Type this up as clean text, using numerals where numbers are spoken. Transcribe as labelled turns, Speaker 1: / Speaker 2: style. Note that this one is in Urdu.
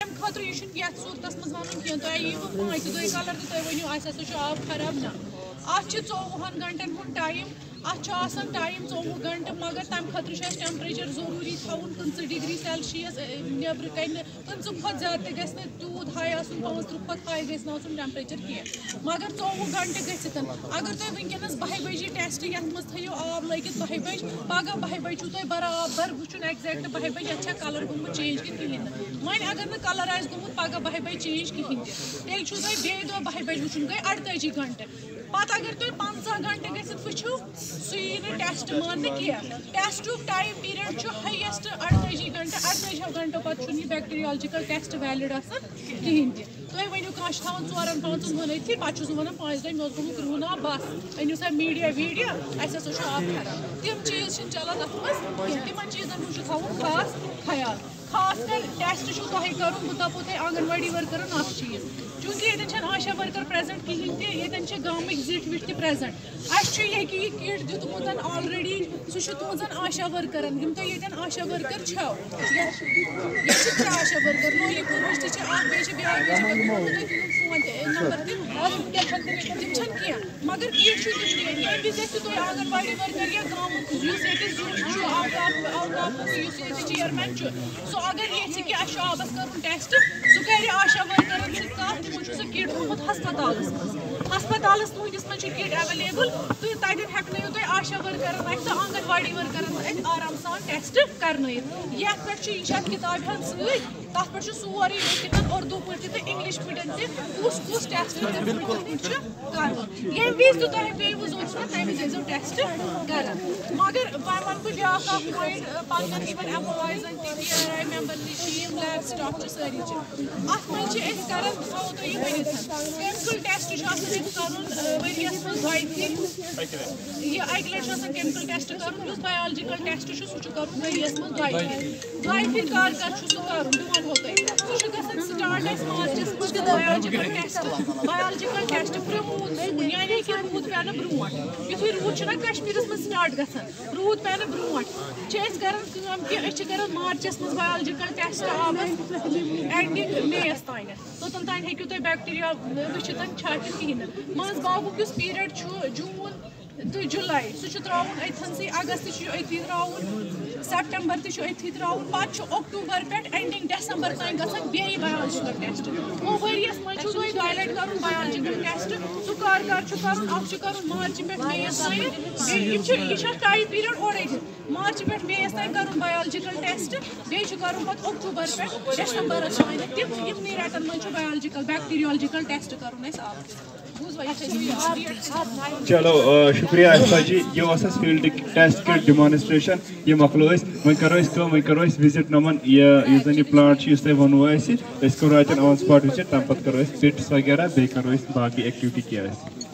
Speaker 1: خاطر یہ یتھ صورتس مز ون کی تھی یو پانچ دہ کلر تو تھی ورنو اس آب خراب نا ات 24 گنٹن ہند ٹائم ات ٹائم 24 گنٹہ مگر تمہ خاطر ٹیمپریچر ضروری تھاؤن 15 ڈگری سیلسیس نیبر کن 15 کھت زیادہ تہ گژھِ تیوت ہائی آسن 35 کھت ہائی گژھِ نہ ٹیمپریچر کی مگر 24 گنٹہ گژھت اگر تھی ونکس 12 بجے ٹیسٹ یتھ مز تھو آب لگت 12 بج پگہ 12 بج چھو تھی برابر وچن ایگزیکٹ 12 بج یہ کلر گومت چینج کہ کہین وۄنۍ اگر نہ کلر آسہِ گومت پگہ 12 بج چینج کہین تیل چھو تھی بیٚیہِ دۄہ 12 بج وچن گٔے 48 گنٹہ پتہ اگر تھی 15 گنٹہ گژھت وچھو سُہ یی نہٕ ٹیسٹ ماننہٕ کینٛہہ ٹیسٹُک ٹایم پیریڈ چھُ ہایسٹ 48 گنٹہ 48 گنٹو پتہٕ چھُنہٕ یہِ بیکٹیریالجِکل ٹیسٹ ویلِڈ آسان کہیٖنۍ تہِ تُہۍ ؤنِو کانٛہہ چھُ تھاوان 4-5 ؤنِتھٕے پتہٕ چھُ سُہ ونان 5 دۄہ مےٚ اوس گوٚمُت کرٛہُن آب بس أنِو سا میٖڈیا ویٖڈیا اَسہِ ہسا چھُ آب خراب تِم چیٖز چھِنہٕ چلان تتھ منٛز کینٛہہ تِمن چیٖزن ہُنٛد چھُ تھاوُن خاص خیال خاص کر ٹیسٹ چھُ تۄہہِ کرُن بہٕ دپو تۄہہِ آنگن واڑی ورکرن اکھ چیٖز چوٗنٛکہِ ییٚتٮ۪ن چھنہٕ آشا ورکر پریزنٹ کہیٖنۍ تہِ ییٚتٮ۪ن چھِ گامٕکۍ زِٹھۍ وِٹھۍ تہِ پریزنٹ اَسہِ چھُ ییٚکیٛاہ یہِ کِٹ دیُتمُت آلریڈی سُہ چھُ تُہنٛزن آشا ورکرن یِم تۄہہِ ییٚتٮ۪ن آشا ورکر چھو ییٚتہِ چھِ 3 آشا ورکر نولی پوٗرمٕچ تہِ چھِ اکھ بیٚیہِ چھِ بیٛاکھ فون تہِ نمبر تہِ تِم چھنہٕ کینٛہہ مگر کِٹ چھُ تِم ییٚمہِ وِزِ گژھِ تُہۍ آنگن واڑی ورکر یا گامُک یُس ییٚتہِ زیُٹھ چھُ آوتاپُک یُس ییٚتہِ چیئرمین چھُ سُہ اگر یژھِ کہِ اَسہِ چھُ آبس کرُن ٹیسٹ سُہ کرِ آشا ورکرن سۭتۍ کتھ تِمو چھُ سُہ کِٹ تھوٚومُت ہسپتالس منٛز ہسپتالس تُہنٛدِس منٛز چھُ کِٹ ایویلیبل تہٕ تتٮ۪ن ہیٚکنٲیِو تُہۍ آشا ورکرن اتھِ تہٕ آنگن واڑی ورکرن اتھِ آرام سان ٹیسٹ کرنٲیِتھ یتھ پٮ۪ٹھ چھُ یہِ چھِ اتھ کِتابہِ ہن سۭتۍ تتھ پٮ۪ٹھ چھُ سورُے لیکھِتھ اردوٗ پٲٹھۍ تہِ تہٕ انگلش پٲٹھۍ تہِ کُس ٹیسٹ چھُ کرُن ییٚمہِ وِزِ تہِ تۄہہِ پیٚیوٕ ضروٗرت تمہِ وِزِ ٲسۍزیو ٹیسٹ کران مگر وۄنۍ ونہٕ بہٕ بیٛاکھ اکھ پویِنٹ پننٮ۪ن یِمن ایمپلایزن تہِ پی آر آی ممبر تہِ چھِ یِم لیب سٹاف چھِ سٲری چھِ اتھ منٛز چھِ أسۍ کران بہٕ تھاوو تۄہہِ یہِ ؤنِتھ کیمِکل ٹیسٹ چھُ آسان أسۍ کرُن ؤرِیس منٛز 2 پھِرِ یہِ اکہِ لٹہِ چھُ آسان کیمِکل ٹیسٹ کرُن یُس بَیالجِکل ٹیسٹ چھُ سُہ چھُ کرُن ؤرِیس منٛز 2 پھِرِ کر چھُ سُہ کرُن بہٕ ونہو تۄہہِ سُہ چھُ گژھان سٹارٹ اسہِ مارچس منٛز بَیالجِکل ٹیسٹ پرٛموٗد یعنی کہِ روٗد پٮ۪نہٕ برونٛٹھ یُتھُے روٗد چھُنہ کشمیٖرس منٛز سٹارٹ گژھان روٗد پٮ۪نہٕ برونٛٹھ چھِ أسۍ کران کٲم کہِ أسۍ چھِ کران مارچس منٛز بَیالجِکل ٹیسٹ آبس اینڈِنگ مییس تانٮ۪تھ توٚتن تانۍ ہیٚکِو تُہۍ بیکٹیریا وٕچھِتھ چھا کِنہٕ کِہیٖنۍ نہٕ منٛز باغُک یُس پیٖریڈ چھُ جوٗن تہٕ جُلاے سُہ چھُ ترٛاوُن أتھنسٕے اگست چھُ أتھی ترٛاوُن سپٹمبر تہِ چھُ أتھی ترٛاوُن پتہٕ چھُ اکٹوٗبر پٮ۪ٹھ اینڈِنگ ڈیسمبر تانۍ گژھان بیٚیہِ بَیالجِکل ٹیسٹ گوٚو ؤرِیس منٛز چھُو تۄہہِ 2 لٹہِ کرُن بَیالجِکل ٹیسٹ سُہ کر چھُ کرُن اکھ چھُ کرُن مارچہِ پٮ۪ٹھ مییس تانۍ یہِ چھُ اکھ ٹایم پیٖریڈ اورَے دِتھ مارچہِ پٮ۪ٹھ مییس تانۍ کرُن بَیالجِکل ٹیسٹ بیٚیہِ چھُ کرُن پتہٕ اکٹوٗبر پٮ۪ٹھ ڈیسمبرس تانٮ۪تھ یِمنٕے رٮ۪تن منٛز چھُ بَیالجِکل بیکٹیریالجِکل ٹیسٹ کرُن اَسہِ آب
Speaker 2: چلو شکریہ عائشہ جی یہ واس فیلڈ ٹیسٹ کٹ ڈیمانسٹریشن یہ مکلو وۄنۍ کرو وزٹ نمن یہ زن یہ پلانٹ تھی ونو کرو اتن آن سپاٹ وزٹ تمہ پتہ کرو پٹس وغیرہ بیٚیہِ کرو باقی ایکٹیوٹی کینٛہہ